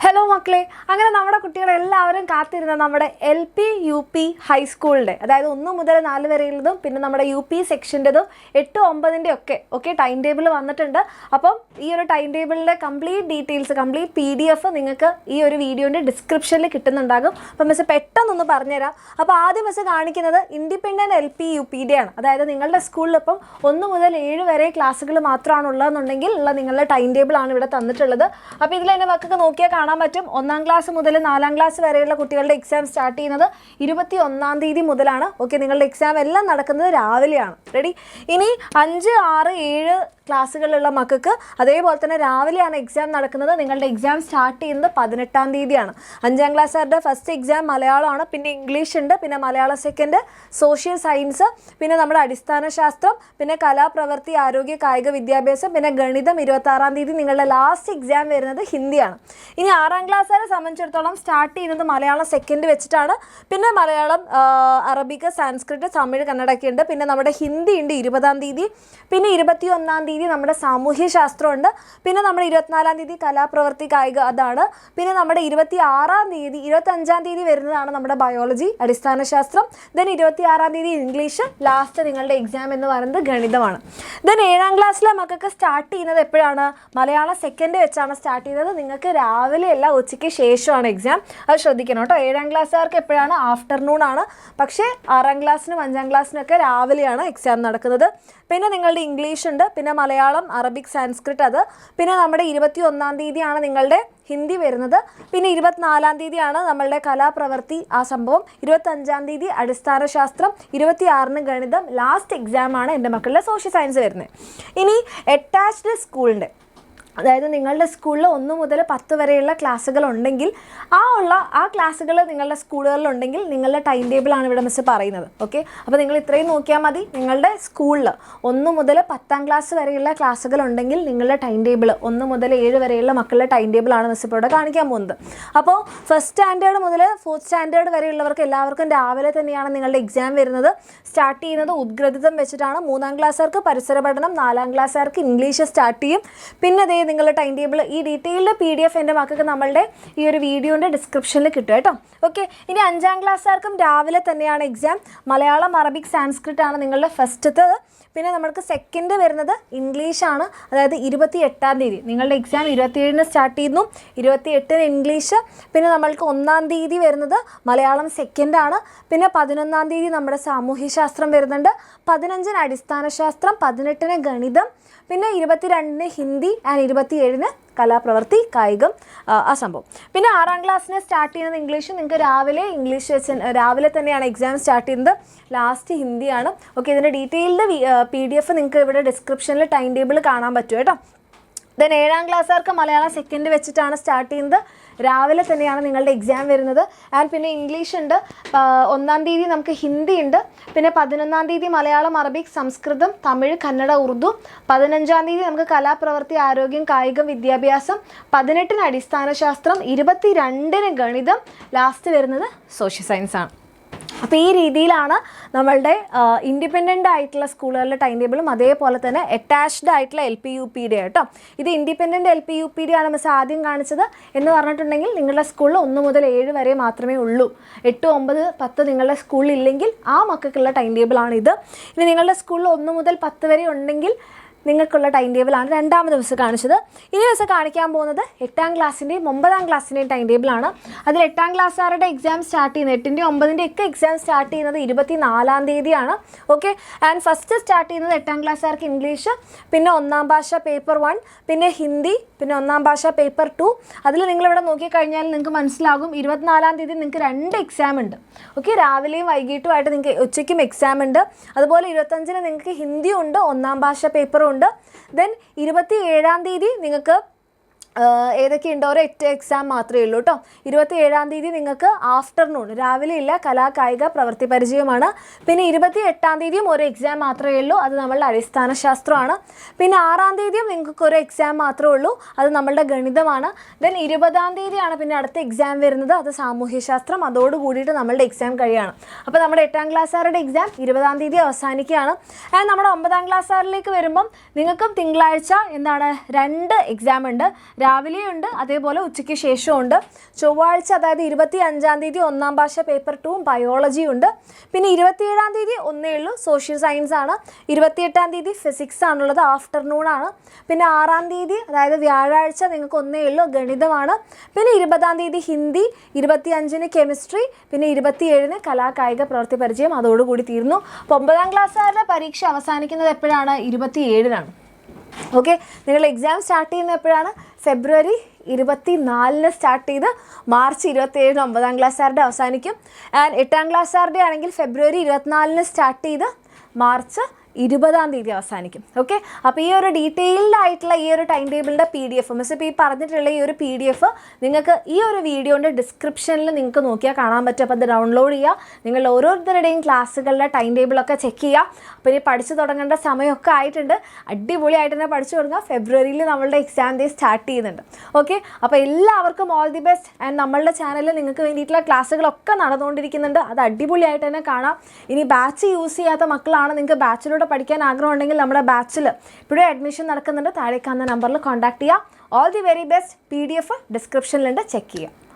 Hello മക്കളെ, അങ്ങനെ നമ്മുടെ കുട്ടികളെല്ലാവരും കാത്തിരുന്ന നമ്മുടെ LP UP ഹൈസ്കൂളിൻ്റെ, അതായത് 1 മുതൽ 4 വരെയുള്ളതും പിന്നെ നമ്മുടെ UP സെക്ഷൻ്റെതും 8, 9 ഒക്കെ ടൈം ടേബിൾ വന്നിട്ടുണ്ട്. അപ്പം ഈ ഒരു ടൈം ടേബിളിൻ്റെ കംപ്ലീറ്റ് ഡീറ്റെയിൽസ്, കംപ്ലീറ്റ് PDF നിങ്ങൾക്ക് ഈ ഒരു വീഡിയോൻ്റെ ഡിസ്ക്രിപ്ഷനിൽ കിട്ടുന്നുണ്ടാകും. അപ്പം മിസ് പെട്ടെന്നൊന്ന് പറഞ്ഞുതരാം. അപ്പോൾ ആദ്യം മിസ് കാണിക്കുന്നത് ഇൻഡിപെൻഡൻറ്റ് LP UPയുടെ ആണ്. അതായത് നിങ്ങളുടെ സ്കൂളിൽ ഇപ്പം 1 മുതൽ 7 വരെ ക്ലാസ്സുകൾ മാത്രമാണ് ഉള്ളതെന്നുണ്ടെങ്കിൽ ഉള്ള നിങ്ങളുടെ ടൈം ടേബിളാണ് ഇവിടെ തന്നിട്ടുള്ളത്. അപ്പോൾ ഇതിൽ തന്നെ മക്കൾക്ക് നോക്കിയാൽ കാണാൻ പറ്റും. 1ാം ക്ലാസ് മുതൽ 4ാം ക്ലാസ് വരെയുള്ള കുട്ടികളുടെ എക്സാം സ്റ്റാർട്ട് ചെയ്യുന്നത് 21ാം തീയതി മുതലാണ്. ഓക്കെ, നിങ്ങളുടെ എക്സാം എല്ലാം നടക്കുന്നത് രാവിലെയാണ്. റെഡി? ഇനി 5, 6, 7 ക്ലാസ്സുകളിലുള്ള മക്കൾക്ക് അതേപോലെ തന്നെ രാവിലെയാണ് എക്സാം നടക്കുന്നത്. നിങ്ങളുടെ എക്സാം സ്റ്റാർട്ട് ചെയ്യുന്നത് 18ാം തീയതിയാണ്. 5ാം ക്ലാസ്സുകാരുടെ ഫസ്റ്റ് എക്സാം മലയാളമാണ്, പിന്നെ ഇംഗ്ലീഷ് ഉണ്ട്, പിന്നെ മലയാളം സെക്കൻഡ്, സോഷ്യൽ സയൻസ്, പിന്നെ നമ്മുടെ അടിസ്ഥാന ശാസ്ത്രം, പിന്നെ കലാപ്രവൃത്തി, ആരോഗ്യ, കായിക വിദ്യാഭ്യാസം, പിന്നെ ഗണിതം. 26ാം തീയതി നിങ്ങളുടെ ലാസ്റ്റ് എക്സാം വരുന്നത് ഹിന്ദിയാണ്. ഇനി 6ാം ക്ലാസ്സുകാരെ സംബന്ധിച്ചിടത്തോളം സ്റ്റാർട്ട് ചെയ്യുന്നത് മലയാളം സെക്കൻഡ് വെച്ചിട്ടാണ്. പിന്നെ മലയാളം, അറബിക്, സാൻസ്ക്രിറ്റ്, തമിഴ്, കന്നഡയൊക്കെ ഉണ്ട്. പിന്നെ നമ്മുടെ ഹിന്ദി ഉണ്ട് 20ാം തീയതി. പിന്നെ 21ാം തീയതി നമ്മുടെ സാമൂഹ്യ ശാസ്ത്രമുണ്ട്. പിന്നെ നമ്മുടെ 24ാം തീയതി കലാപ്രവൃത്തി, കായിക അതാണ്. പിന്നെ നമ്മുടെ 26ാം തീയതി, 25ാം തീയതി വരുന്നതാണ് നമ്മുടെ ബയോളജി, അടിസ്ഥാന ശാസ്ത്രം. ദെൻ 26ാം തീയതി ഇംഗ്ലീഷ്. ലാസ്റ്റ് നിങ്ങളുടെ എക്സാം എന്ന് പറയുന്നത് ഗണിതമാണ്. ദെൻ 7ാം ക്ലാസ്സിലെ മക്കൾക്ക് സ്റ്റാർട്ട് ചെയ്യുന്നത് എപ്പോഴാണ്? മലയാളം സെക്കൻഡ് വെച്ചാണ് സ്റ്റാർട്ട് ചെയ്യുന്നത്. നിങ്ങൾക്ക് രാവിലെയല്ല, ഉച്ചയ്ക്ക് ശേഷമാണ് എക്സാം. അത് ശ്രദ്ധിക്കണം കേട്ടോ. 7ാം ക്ലാസ്സുകാർക്ക് എപ്പോഴാണ്? ആഫ്റ്റർനൂൺ ആണ്. പക്ഷേ 6ാം ക്ലാസ്സിനും 5ാം ക്ലാസ്സിനൊക്കെ രാവിലെയാണ് എക്സാം നടക്കുന്നത്. പിന്നെ നിങ്ങളുടെ ഇംഗ്ലീഷ് ഉണ്ട്, പിന്നെ മലയാളം, അറബിക്, സാൻസ്ക്രിറ്റ് അത്. പിന്നെ നമ്മുടെ 21ാം തീയതിയാണ് നിങ്ങളുടെ ഹിന്ദി വരുന്നത്. പിന്നെ 24ാം തീയതിയാണ് നമ്മളുടെ കലാപ്രവൃത്തി ആ സംഭവം. 25ാം തീയതി അടിസ്ഥാന ശാസ്ത്രം, 26ന് ഗണിതം. ലാസ്റ്റ് എക്സാമാണ് എൻ്റെ മക്കളുടെ സോഷ്യൽ സയൻസ് വരുന്നത്. ഇനി അറ്റാച്ച്ഡ് സ്കൂളിൻ്റെ, അതായത് നിങ്ങളുടെ സ്കൂളിൽ 1 മുതൽ 10 വരെയുള്ള ക്ലാസ്സുകൾ ഉണ്ടെങ്കിൽ ആ ക്ലാസ്സുകൾ നിങ്ങളുടെ സ്കൂളുകളിലുണ്ടെങ്കിൽ നിങ്ങളുടെ ടൈം ടേബിളാണ് ഇവിടെ മിസ് പറയുന്നത്. ഓക്കെ, അപ്പോൾ നിങ്ങൾ ഇത്രയും നോക്കിയാൽ മതി. നിങ്ങളുടെ സ്കൂളിൽ 1 മുതൽ 10ാം ക്ലാസ് വരെയുള്ള ക്ലാസ്സുകൾ ഉണ്ടെങ്കിൽ നിങ്ങളുടെ ടൈം ടേബിൾ 1 മുതൽ 7 വരെയുള്ള മക്കളുടെ ടൈം ടേബിളാണ് മിസ് ഇപ്പോൾ ഇവിടെ കാണിക്കാൻ പോകുന്നത്. അപ്പോൾ ഫസ്റ്റ് സ്റ്റാൻഡേർഡ് മുതൽ 4th സ്റ്റാൻഡേർഡ് വരെയുള്ളവർക്ക് എല്ലാവർക്കും രാവിലെ തന്നെയാണ് നിങ്ങളുടെ എക്സാം വരുന്നത്. സ്റ്റാർട്ട് ചെയ്യുന്നത് ഉദ്ഗ്രഥിതം വെച്ചിട്ടാണ്. 3ാം ക്ലാസ്സുകാർക്ക് പരിസര പഠനം, 4ാം ക്ലാസ്സുകാർക്ക് ഇംഗ്ലീഷ് സ്റ്റാർട്ട് ചെയ്യും. പിന്നെ നിങ്ങളുടെ ടൈം ടേബിൾ ഈ ഡീറ്റെയിൽഡ് PDF എൻ്റെ മക്കൾക്ക് നമ്മളുടെ ഈ ഒരു വീഡിയോൻ്റെ ഡിസ്ക്രിപ്ഷനിൽ കിട്ടും കേട്ടോ. ഓക്കെ, ഇനി 5ാം ക്ലാസ്സുകാർക്കും രാവിലെ തന്നെയാണ് എക്സാം. മലയാളം, അറബിക്, സാൻസ്ക്രിറ്റ് ആണ് നിങ്ങളുടെ ഫസ്റ്റത്തേത്. പിന്നെ നമ്മൾക്ക് സെക്കൻഡ് വരുന്നത് ഇംഗ്ലീഷാണ്. അതായത് 28ാം തീയതി നിങ്ങളുടെ എക്സാം 27ന് സ്റ്റാർട്ട് ചെയ്യുന്നു, 28ന് ഇംഗ്ലീഷ്. പിന്നെ നമ്മൾക്ക് 1ാം തീയതി വരുന്നത് മലയാളം സെക്കൻഡാണ്. പിന്നെ 11ാം തീയതി നമ്മുടെ സാമൂഹ്യശാസ്ത്രം വരുന്നുണ്ട്, 15ന് അടിസ്ഥാന ശാസ്ത്രം, 18ന് ഗണിതം, പിന്നെ 22ന് ഹിന്ദി ആൻഡ് 27ന് കലാപ്രവൃത്തി, കായികം ആ സംഭവം. പിന്നെ 6ാം ക്ലാസ്സിന് സ്റ്റാർട്ട് ചെയ്യുന്നത് ഇംഗ്ലീഷ്. നിങ്ങൾക്ക് രാവിലെ ഇംഗ്ലീഷ് വെച്ച് രാവിലെ തന്നെയാണ് എക്സാം സ്റ്റാർട്ട് ചെയ്യുന്നത്. ലാസ്റ്റ് ഹിന്ദിയാണ്. ഓക്കെ, ഇതിൻ്റെ ഡീറ്റെയിൽഡ് PDF നിങ്ങൾക്ക് ഇവിടെ ഡിസ്ക്രിപ്ഷനിൽ ടൈം ടേബിൾ കാണാൻ പറ്റും കേട്ടോ. ദെൻ 7ാം ക്ലാസ്സുകാർക്ക് മലയാളം സെക്കൻഡ് വെച്ചിട്ടാണ് സ്റ്റാർട്ട് ചെയ്യുന്നത്. രാവിലെ തന്നെയാണ് നിങ്ങളുടെ എക്സാം വരുന്നത്. ആൻഡ് പിന്നെ ഇംഗ്ലീഷ് ഉണ്ട്. 1ാം തീയതി നമുക്ക് ഹിന്ദി ഉണ്ട്. പിന്നെ 11ാം തീയതി മലയാളം, അറബിക്, സംസ്കൃതം, തമിഴ്, കന്നഡ, ഉറുദു. 15ാം തീയതി നമുക്ക് കലാപ്രവൃത്തി, ആരോഗ്യം, കായികം, വിദ്യാഭ്യാസം. 18ന് അടിസ്ഥാന ശാസ്ത്രം, 22ന് ഗണിതം. ലാസ്റ്റ് വരുന്നത് സോഷ്യൽ സയൻസ് ആണ്. അപ്പോൾ ഈ രീതിയിലാണ് നമ്മളുടെ ഇൻഡിപെൻഡൻ്റ് ആയിട്ടുള്ള സ്കൂളുകളുടെ ടൈം ടേബിളും അതേപോലെ തന്നെ അറ്റാച്ച്ഡ് ആയിട്ടുള്ള LP UPയുടെ കേട്ടോ. ഇത് ഇൻഡിപെൻഡൻറ്റ് LP UPയുടെ ആണ് മിസ് ആദ്യം കാണിച്ചത്. എന്ന് പറഞ്ഞിട്ടുണ്ടെങ്കിൽ നിങ്ങളുടെ സ്കൂളിൽ 1 മുതൽ 7 വരെ മാത്രമേ ഉള്ളൂ. 8, 9, 10 നിങ്ങളുടെ സ്കൂളിൽ ഇല്ലെങ്കിൽ ആ മക്കൾക്കുള്ള ടൈം ടേബിളാണ് ഇത്. ഇനി നിങ്ങളുടെ സ്കൂളിൽ 1 മുതൽ 10 വരെ ഉണ്ടെങ്കിൽ നിങ്ങൾക്കുള്ള ടൈം ടേബിളാണ് രണ്ടാമത് ദിവസം കാണിച്ചത്. ഇനി ദിവസം കാണിക്കാൻ പോകുന്നത് 8ാം ക്ലാസ്സിൻ്റെയും 9ാം ക്ലാസ്സിൻ്റെയും ടൈം ടേബിളാണ്. അതിൽ 8ാം ക്ലാസ്സുകാരുടെ എക്സാം സ്റ്റാർട്ട് ചെയ്യുന്നത് 8ൻ്റെയും 9ൻ്റെയും ഒക്കെ എക്സാം സ്റ്റാർട്ട് ചെയ്യുന്നത് 24ാം തീയതിയാണ്. ഓക്കെ, ആൻഡ് ഫസ്റ്റ് സ്റ്റാർട്ട് ചെയ്യുന്നത് 8ാം ക്ലാസ്സുകാർക്ക് ഇംഗ്ലീഷ്, പിന്നെ 1ാം ഭാഷ പേപ്പർ 1, പിന്നെ ഹിന്ദി, പിന്നെ 1ാം ഭാഷ പേപ്പർ 2. അതിൽ നിങ്ങളിവിടെ നോക്കിക്കഴിഞ്ഞാൽ നിങ്ങൾക്ക് മനസ്സിലാകും 24ാം തീയതി നിങ്ങൾക്ക് 2 എക്സാം ഉണ്ട്. ഓക്കെ, രാവിലെയും വൈകിട്ടുമായിട്ട് നിങ്ങൾക്ക് ഉച്ചയ്ക്കും എക്സാം ഉണ്ട്. അതുപോലെ 25ന് നിങ്ങൾക്ക് ഹിന്ദി ഉണ്ട്, 1ാം ഭാഷ പേപ്പറും ഉണ്ട്. ദെൻ 27ാം തീയതി നിങ്ങൾക്ക് ഏതൊക്കെയുണ്ടോ? ഒരു 8 എക്സാം മാത്രമേ ഉള്ളൂ കേട്ടോ. 27ാം തീയതി നിങ്ങൾക്ക് ആഫ്റ്റർനൂൺ, രാവിലെ ഇല്ല, കായിക പ്രവൃത്തി പരിചയമാണ്. പിന്നെ 28ാം തീയതിയും ഒരു എക്സാം മാത്രമേ ഉള്ളൂ, അത് നമ്മളുടെ അടിസ്ഥാന ശാസ്ത്രമാണ്. പിന്നെ 6ാം തീയതിയും നിങ്ങൾക്ക് ഒരു എക്സാം മാത്രമേ ഉള്ളൂ, അത് നമ്മളുടെ ഗണിതമാണ്. ദെൻ 20ാം തീയതിയാണ് പിന്നെ അടുത്ത എക്സാം വരുന്നത്, അത് സാമൂഹ്യശാസ്ത്രം. അതോട് കൂടിയിട്ട് നമ്മളുടെ എക്സാം കഴിയാണ്. അപ്പോൾ നമ്മുടെ 8ാം ക്ലാസ്സുകാരുടെ എക്സാം 20ാം തീയതി അവസാനിക്കുകയാണ്. ആൻഡ് നമ്മുടെ 9ാം ക്ലാസ്സുകാരിലേക്ക് വരുമ്പം നിങ്ങൾക്കും തിങ്കളാഴ്ച എന്താണ് 2 എക്സാം ഉണ്ട്. രാവിലെയുണ്ട്, അതേപോലെ ഉച്ചയ്ക്ക് ശേഷമുണ്ട്. ചൊവ്വാഴ്ച അതായത് 25-ാം തീയതി 1ാം ഭാഷ പേപ്പർ 2 ബയോളജി ഉണ്ട്. പിന്നെ 27-ാം തീയതി ഒന്നേ ഉള്ളൂ, സോഷ്യൽ സയൻസ് ആണ്. 28-ാം തീയതി ഫിസിക്സ് ആണുള്ളത്, ആഫ്റ്റർനൂൺ ആണ്. പിന്നെ 6-ാം തീയതി അതായത് വ്യാഴാഴ്ച നിങ്ങൾക്ക് ഒന്നേ ഉള്ളൂ, ഗണിതമാണ്. പിന്നെ 20-ാം തീയതി ഹിന്ദി, 25-ന് കെമിസ്ട്രി, പിന്നെ 27-ന് കലാകായിക പ്രവൃത്തി പരിചയം. അതോടുകൂടി തീർന്നു. അപ്പോൾ 9ാം ക്ലാസ്സുകാരുടെ പരീക്ഷ അവസാനിക്കുന്നത് എപ്പോഴാണ്? 27-നാണ്. ഓക്കെ, നിങ്ങൾ എക്സാം സ്റ്റാർട്ട് ചെയ്യുന്നത് എപ്പോഴാണ്? ഫെബ്രുവരി 24-ന് സ്റ്റാർട്ട് ചെയ്ത് മാർച്ച് 27-ന് 9ാം ക്ലാസ്സുകാരുടെ അവസാനിക്കും. ആൻഡ് 8ാം ക്ലാസ്സുകാരുടെ ആണെങ്കിൽ ഫെബ്രുവരി 24-ന് സ്റ്റാർട്ട് ചെയ്ത് മാർച്ച് 20-ാം തീയതി അവസാനിക്കും. ഓക്കെ, അപ്പോൾ ഈ ഒരു ഡീറ്റെയിൽഡ് ആയിട്ടുള്ള ഈ ഒരു ടൈം ടേബിളിൻ്റെ PDF, മിസ് ഇപ്പോൾ ഈ പറഞ്ഞിട്ടുള്ള ഈ ഒരു PDF നിങ്ങൾക്ക് ഈ ഒരു വീഡിയോൻ്റെ ഡിസ്ക്രിപ്ഷനിൽ നിങ്ങൾക്ക് നോക്കിയാൽ കാണാൻ പറ്റും. അപ്പോൾ അത് ഡൗൺലോഡ് ചെയ്യുക. നിങ്ങൾ ഓരോരുത്തരുടെയും ക്ലാസ്സുകളുടെ ടൈം ടേബിളൊക്കെ ചെക്ക് ചെയ്യുക. അപ്പോൾ ഇനി പഠിച്ചു തുടങ്ങേണ്ട സമയമൊക്കെ ആയിട്ടുണ്ട്. അടിപൊളിയായിട്ട് തന്നെ പഠിച്ചു തുടങ്ങുക. ഫെബ്രുവരിയിൽ നമ്മളുടെ എക്സാം ഡേ സ്റ്റാർട്ട് ചെയ്യുന്നുണ്ട്. ഓക്കെ, അപ്പോൾ എല്ലാവർക്കും ഓൾ ദി ബെസ്റ്റ്. ആൻഡ് നമ്മളുടെ ചാനലിൽ നിങ്ങൾക്ക് വേണ്ടിയിട്ടുള്ള ക്ലാസ്സുകളൊക്കെ നടന്നുകൊണ്ടിരിക്കുന്നുണ്ട്. അത് അടിപൊളിയായിട്ട് തന്നെ കാണാം. ഇനി ബാച്ച് യൂസ് ചെയ്യാത്ത മക്കളാണ്, നിങ്ങൾക്ക് ബാച്ചിലൂടെ പഠിക്കാൻ ആഗ്രഹം ഉണ്ടെങ്കിൽ നമ്മുടെ ബാച്ചിൽ ഇപ്പോഴും അഡ്മിഷൻ നടക്കുന്നുണ്ട്. താഴെ കാണുന്ന നമ്പറിൽ കോൺടാക്ട് ചെയ്യുക. All the very best. PDF ഡിസ്ക്രിപ്ഷനിലുണ്ട്, ചെക്ക് ചെയ്യുക.